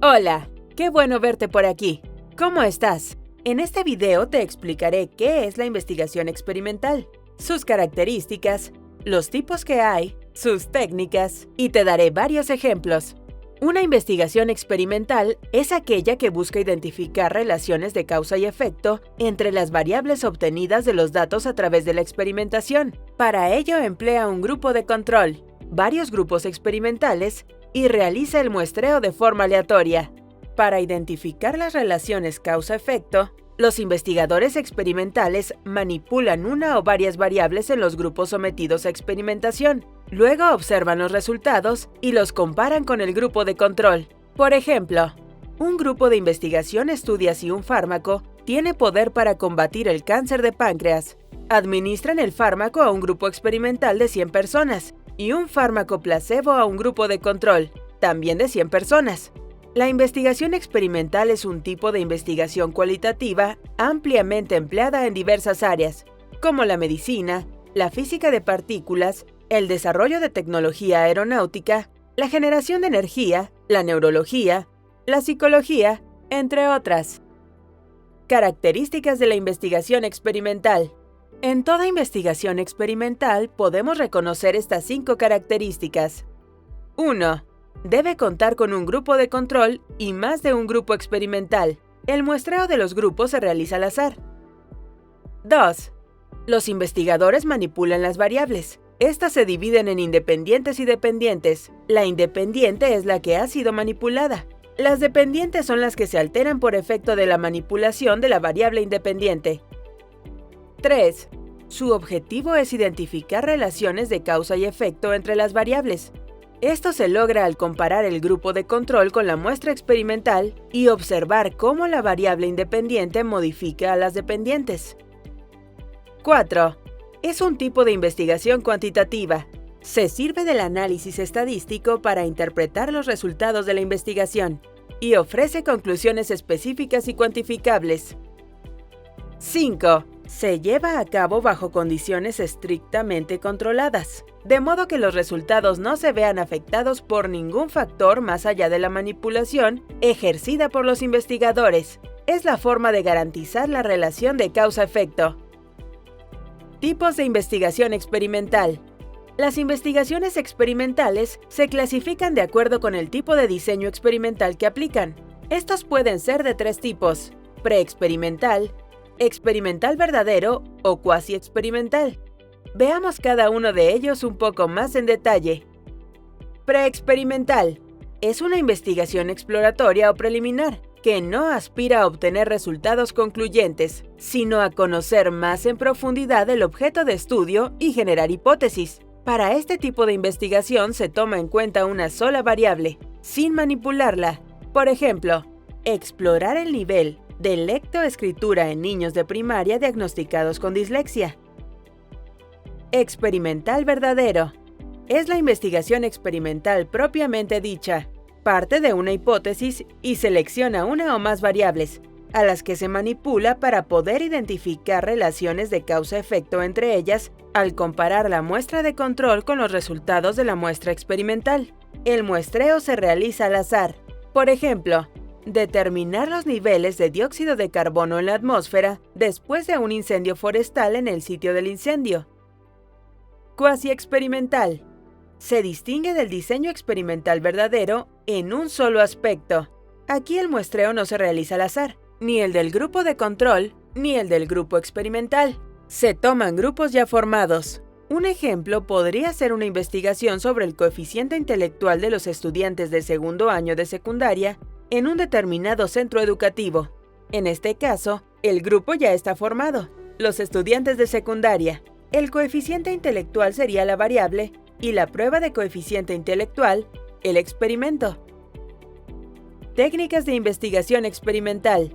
Hola, qué bueno verte por aquí. ¿Cómo estás? En este video te explicaré qué es la investigación experimental, sus características, los tipos que hay, sus técnicas, y te daré varios ejemplos. Una investigación experimental es aquella que busca identificar relaciones de causa y efecto entre las variables obtenidas de los datos a través de la experimentación. Para ello emplea un grupo de control, varios grupos experimentales y realiza el muestreo de forma aleatoria. Para identificar las relaciones causa-efecto, los investigadores experimentales manipulan una o varias variables en los grupos sometidos a experimentación. Luego observan los resultados y los comparan con el grupo de control. Por ejemplo, un grupo de investigación estudia si un fármaco tiene poder para combatir el cáncer de páncreas. Administran el fármaco a un grupo experimental de 100 personas y un fármaco placebo a un grupo de control, también de 100 personas. La investigación experimental es un tipo de investigación cualitativa ampliamente empleada en diversas áreas, como la medicina, la física de partículas, el desarrollo de tecnología aeronáutica, la generación de energía, la neurología, la psicología, entre otras. Características de la investigación experimental. En toda investigación experimental podemos reconocer estas 5 características. 1. Debe contar con un grupo de control y más de un grupo experimental. El muestreo de los grupos se realiza al azar. 2. Los investigadores manipulan las variables. Estas se dividen en independientes y dependientes. La independiente es la que ha sido manipulada. Las dependientes son las que se alteran por efecto de la manipulación de la variable independiente. 3. Su objetivo es identificar relaciones de causa y efecto entre las variables. Esto se logra al comparar el grupo de control con la muestra experimental y observar cómo la variable independiente modifica a las dependientes. 4. Es un tipo de investigación cuantitativa. Se sirve del análisis estadístico para interpretar los resultados de la investigación y ofrece conclusiones específicas y cuantificables. 5. Se lleva a cabo bajo condiciones estrictamente controladas, de modo que los resultados no se vean afectados por ningún factor más allá de la manipulación ejercida por los investigadores. Es la forma de garantizar la relación de causa-efecto. Tipos de investigación experimental. Las investigaciones experimentales se clasifican de acuerdo con el tipo de diseño experimental que aplican. Estos pueden ser de 3 tipos: preexperimental, experimental verdadero o cuasi experimental. Veamos cada uno de ellos un poco más en detalle. Preexperimental es una investigación exploratoria o preliminar que no aspira a obtener resultados concluyentes, sino a conocer más en profundidad el objeto de estudio y generar hipótesis. Para este tipo de investigación se toma en cuenta una sola variable, sin manipularla. Por ejemplo, explorar el nivel de lectoescritura en niños de primaria diagnosticados con dislexia. Experimental verdadero. Es la investigación experimental propiamente dicha. Parte de una hipótesis y selecciona una o más variables, a las que se manipula para poder identificar relaciones de causa-efecto entre ellas al comparar la muestra de control con los resultados de la muestra experimental. El muestreo se realiza al azar. Por ejemplo, determinar los niveles de dióxido de carbono en la atmósfera después de un incendio forestal en el sitio del incendio. Cuasi experimental. Se distingue del diseño experimental verdadero en un solo aspecto. Aquí el muestreo no se realiza al azar, ni el del grupo de control, ni el del grupo experimental. Se toman grupos ya formados. Un ejemplo podría ser una investigación sobre el coeficiente intelectual de los estudiantes de segundo año de secundaria en un determinado centro educativo. En este caso, el grupo ya está formado, los estudiantes de secundaria. El coeficiente intelectual sería la variable y la prueba de coeficiente intelectual, el experimento. Técnicas de investigación experimental.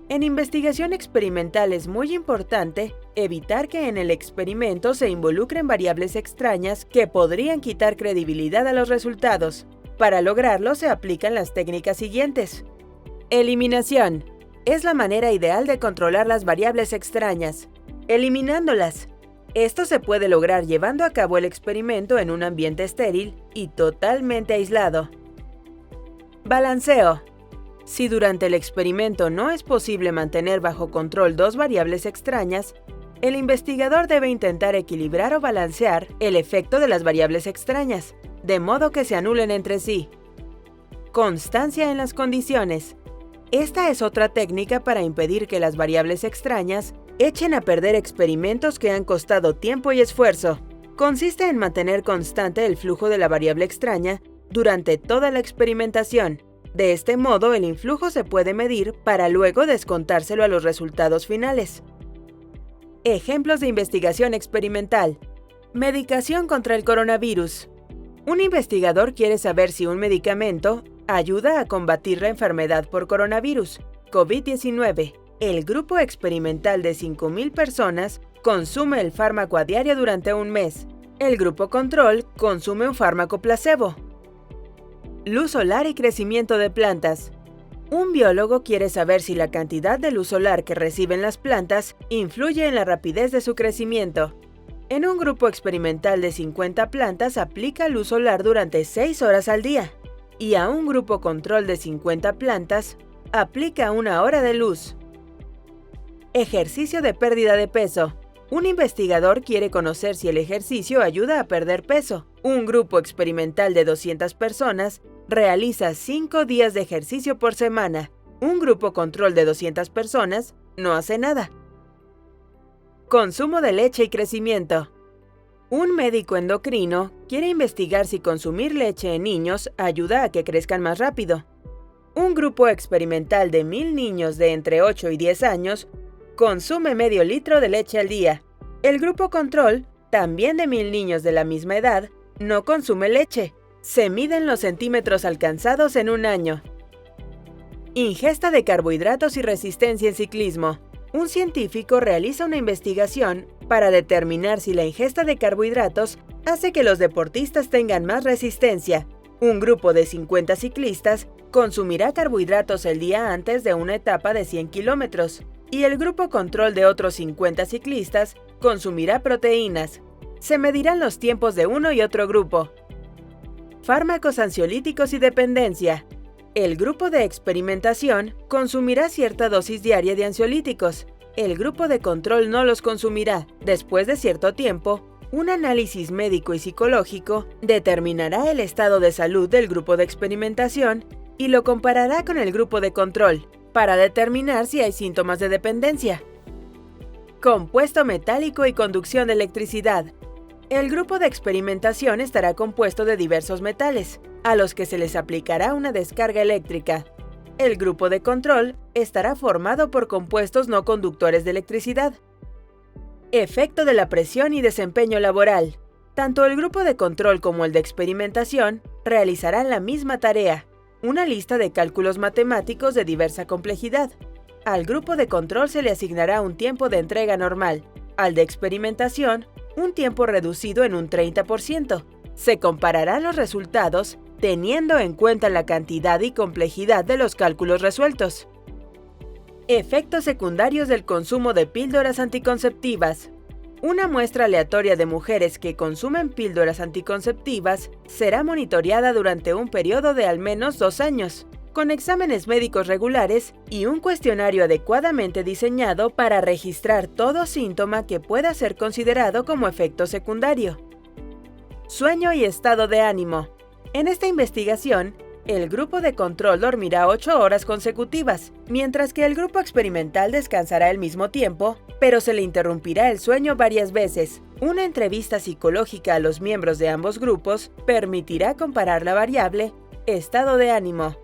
En investigación experimental es muy importante evitar que en el experimento se involucren variables extrañas que podrían quitar credibilidad a los resultados. Para lograrlo se aplican las técnicas siguientes. Eliminación. Es la manera ideal de controlar las variables extrañas, eliminándolas. Esto se puede lograr llevando a cabo el experimento en un ambiente estéril y totalmente aislado. Balanceo. Si durante el experimento no es posible mantener bajo control dos variables extrañas, el investigador debe intentar equilibrar o balancear el efecto de las variables extrañas, de modo que se anulen entre sí. Constancia en las condiciones. Esta es otra técnica para impedir que las variables extrañas echen a perder experimentos que han costado tiempo y esfuerzo. Consiste en mantener constante el flujo de la variable extraña durante toda la experimentación. De este modo, el influjo se puede medir para luego descontárselo a los resultados finales. Ejemplos de investigación experimental. Medicación contra el coronavirus. Un investigador quiere saber si un medicamento ayuda a combatir la enfermedad por coronavirus, COVID-19. El grupo experimental de 5,000 personas consume el fármaco a diario durante un mes. El grupo control consume un fármaco placebo. Luz solar y crecimiento de plantas. Un biólogo quiere saber si la cantidad de luz solar que reciben las plantas influye en la rapidez de su crecimiento. En un grupo experimental de 50 plantas aplica luz solar durante 6 horas al día, y a un grupo control de 50 plantas aplica 1 hora de luz. Ejercicio de pérdida de peso. Un investigador quiere conocer si el ejercicio ayuda a perder peso. Un grupo experimental de 200 personas realiza 5 días de ejercicio por semana. Un grupo control de 200 personas no hace nada. Consumo de leche y crecimiento. Un médico endocrino quiere investigar si consumir leche en niños ayuda a que crezcan más rápido. Un grupo experimental de 1,000 niños de entre 8 y 10 años consume medio litro de leche al día. El grupo control, también de 1,000 niños de la misma edad, no consume leche. Se miden los centímetros alcanzados en un año. Ingesta de carbohidratos y resistencia en ciclismo. Un científico realiza una investigación para determinar si la ingesta de carbohidratos hace que los deportistas tengan más resistencia. Un grupo de 50 ciclistas consumirá carbohidratos el día antes de una etapa de 100 kilómetros, y el grupo control de otros 50 ciclistas consumirá proteínas. Se medirán los tiempos de uno y otro grupo. Fármacos ansiolíticos y dependencia. El grupo de experimentación consumirá cierta dosis diaria de ansiolíticos. El grupo de control no los consumirá. Después de cierto tiempo, un análisis médico y psicológico determinará el estado de salud del grupo de experimentación y lo comparará con el grupo de control para determinar si hay síntomas de dependencia. Compuesto metálico y conducción de electricidad. El grupo de experimentación estará compuesto de diversos metales, a los que se les aplicará una descarga eléctrica. El grupo de control estará formado por compuestos no conductores de electricidad. Efecto de la presión y desempeño laboral. Tanto el grupo de control como el de experimentación realizarán la misma tarea, una lista de cálculos matemáticos de diversa complejidad. Al grupo de control se le asignará un tiempo de entrega normal, al de experimentación, un tiempo reducido en un 30%. Se compararán los resultados teniendo en cuenta la cantidad y complejidad de los cálculos resueltos. Efectos secundarios del consumo de píldoras anticonceptivas. Una muestra aleatoria de mujeres que consumen píldoras anticonceptivas será monitoreada durante un periodo de al menos 2 años, con exámenes médicos regulares y un cuestionario adecuadamente diseñado para registrar todo síntoma que pueda ser considerado como efecto secundario. Sueño y estado de ánimo. En esta investigación, el grupo de control dormirá 8 horas consecutivas, mientras que el grupo experimental descansará el mismo tiempo, pero se le interrumpirá el sueño varias veces. Una entrevista psicológica a los miembros de ambos grupos permitirá comparar la variable estado de ánimo.